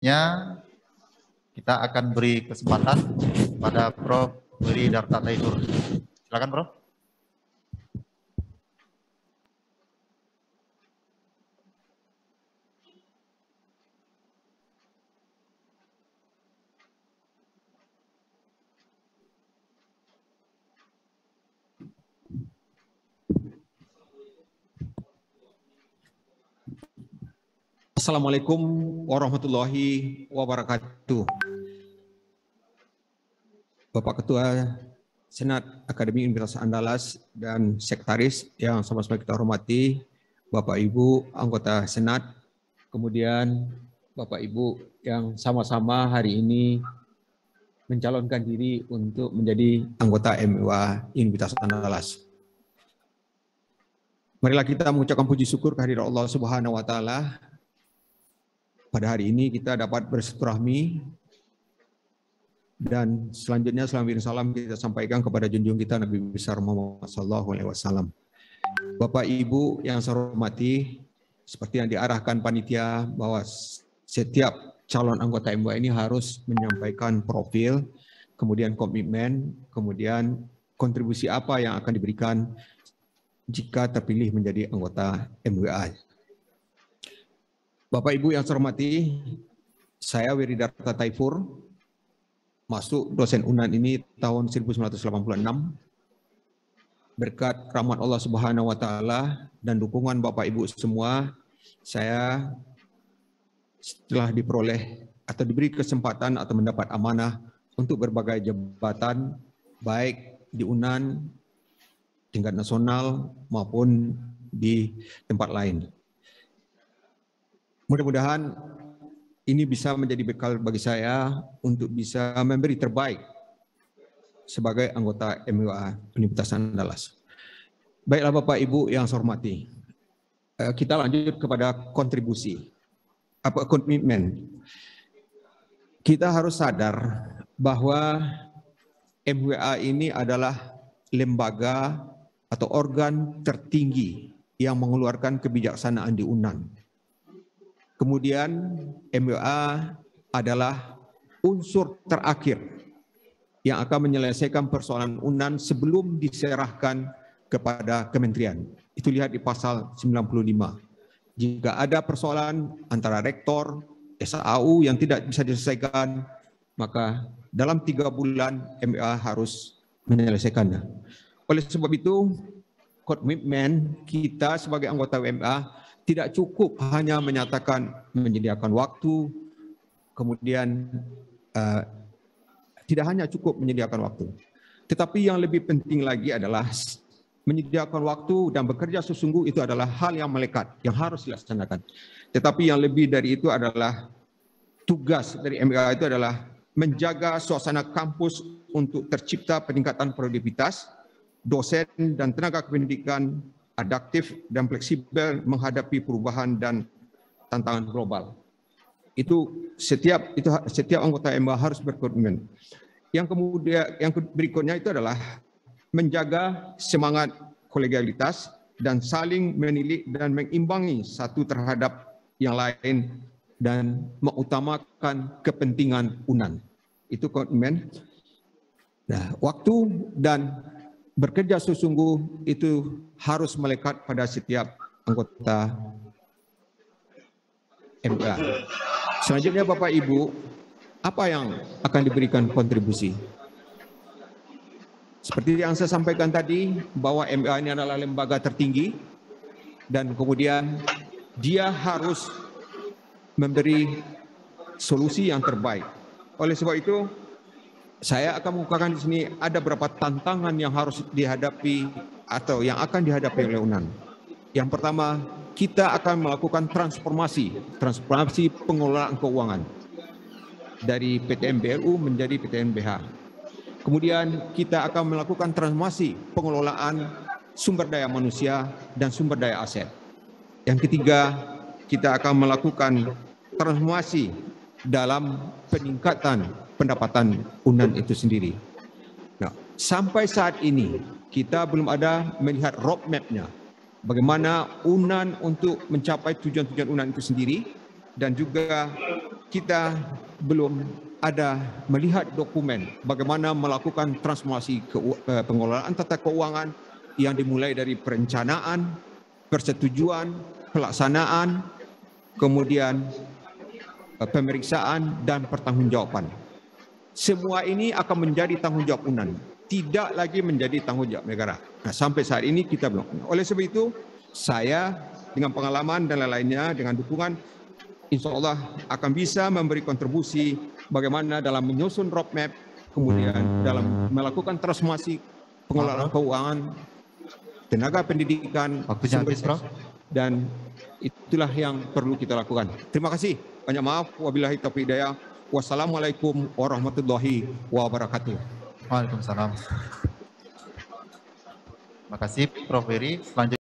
Selanjutnya kita akan beri kesempatan pada Prof. Wiri Darta Taifur. Silakan, Prof. Assalamualaikum warahmatullahi wabarakatuh. Bapak Ketua Senat Akademi Universitas Andalas dan Sekretaris yang sama-sama kita hormati, Bapak Ibu anggota Senat, kemudian Bapak Ibu yang sama-sama hari ini mencalonkan diri untuk menjadi anggota MUA Universitas Andalas. Marilah kita mengucapkan puji syukur kehadirat Allah Subhanahu wa taala. Pada hari ini kita dapat bersilaturahmi dan selanjutnya salam kita sampaikan kepada junjung kita Nabi besar Muhammad SAW. Bapak Ibu yang saya hormati, seperti yang diarahkan panitia bahwa setiap calon anggota MUA ini harus menyampaikan profil, kemudian komitmen, kemudian kontribusi apa yang akan diberikan jika terpilih menjadi anggota MUA. Bapak Ibu yang saya hormati, saya Wiri Darta Taifur, masuk dosen UNAN ini tahun 1986. Berkat rahmat Allah Subhanahu wa taala dan dukungan Bapak Ibu semua, saya setelah diperoleh atau diberi kesempatan atau mendapat amanah untuk berbagai jabatan baik di UNAN tingkat nasional maupun di tempat lain. Mudah-mudahan ini bisa menjadi bekal bagi saya untuk bisa memberi terbaik sebagai anggota MUA Universitas Andalas. Baiklah Bapak Ibu yang saya hormati, kita lanjut kepada kontribusi, komitmen. Kita harus sadar bahwa MUA ini adalah lembaga atau organ tertinggi yang mengeluarkan kebijaksanaan di UNAN. Kemudian MUA adalah unsur terakhir yang akan menyelesaikan persoalan UNAN sebelum diserahkan kepada kementerian. Itu lihat di pasal 95. Jika ada persoalan antara rektor, SAU yang tidak bisa diselesaikan, maka dalam 3 bulan MUA harus menyelesaikannya. Oleh sebab itu, komitmen kita sebagai anggota MUA tidak cukup hanya menyatakan menyediakan waktu, kemudian tidak hanya cukup menyediakan waktu. Tetapi yang lebih penting lagi adalah menyediakan waktu dan bekerja sesungguh itu adalah hal yang melekat, yang harus dilaksanakan. Tetapi yang lebih dari itu adalah tugas dari MUA itu adalah menjaga suasana kampus untuk tercipta peningkatan produktivitas, dosen dan tenaga pendidikan adaptif dan fleksibel menghadapi perubahan dan tantangan global. Itu setiap anggota MUA harus berkomitmen. Yang berikutnya itu adalah menjaga semangat kolegialitas dan saling menilik dan mengimbangi satu terhadap yang lain dan mengutamakan kepentingan UNAN. Itu komitmen. Nah, waktu dan bekerja sesungguh itu harus melekat pada setiap anggota MUA. Selanjutnya Bapak Ibu, apa yang akan diberikan kontribusi? Seperti yang saya sampaikan tadi, bahwa MUA ini adalah lembaga tertinggi dan kemudian dia harus memberi solusi yang terbaik. Oleh sebab itu, saya akan mengukakan di sini ada beberapa tantangan yang harus dihadapi atau yang akan dihadapi oleh UNAN. Yang pertama, kita akan melakukan transformasi pengelolaan keuangan dari PTN BLU menjadi PTN BH. Kemudian kita akan melakukan transformasi pengelolaan sumber daya manusia dan sumber daya aset. Yang ketiga, kita akan melakukan transformasi dalam peningkatan pendapatan UNAN itu sendiri. Nah, sampai saat ini kita belum ada melihat roadmap-nya. Bagaimana UNAN untuk mencapai tujuan-tujuan UNAN itu sendiri. dan juga kita belum ada melihat dokumen bagaimana melakukan transformasi pengelolaan tata keuangan yang dimulai dari perencanaan, persetujuan, pelaksanaan, kemudian pemeriksaan dan pertanggungjawaban. Semua ini akan menjadi tanggung jawab UNAN, tidak lagi menjadi tanggung jawab negara. Nah, sampai saat ini kita belum. Oleh sebab itu, saya dengan pengalaman dan lain-lainnya, dengan dukungan, insya Allah akan bisa memberi kontribusi bagaimana dalam menyusun roadmap, kemudian dalam melakukan transformasi pengelolaan keuangan, tenaga pendidikan, dan itulah yang perlu kita lakukan. Terima kasih. Banyak maaf. Wabillahi taufiq hidayah. Wassalamualaikum warahmatullahi wabarakatuh. Waalaikumsalam. Terima kasih Prof. Ferry. Selanjutnya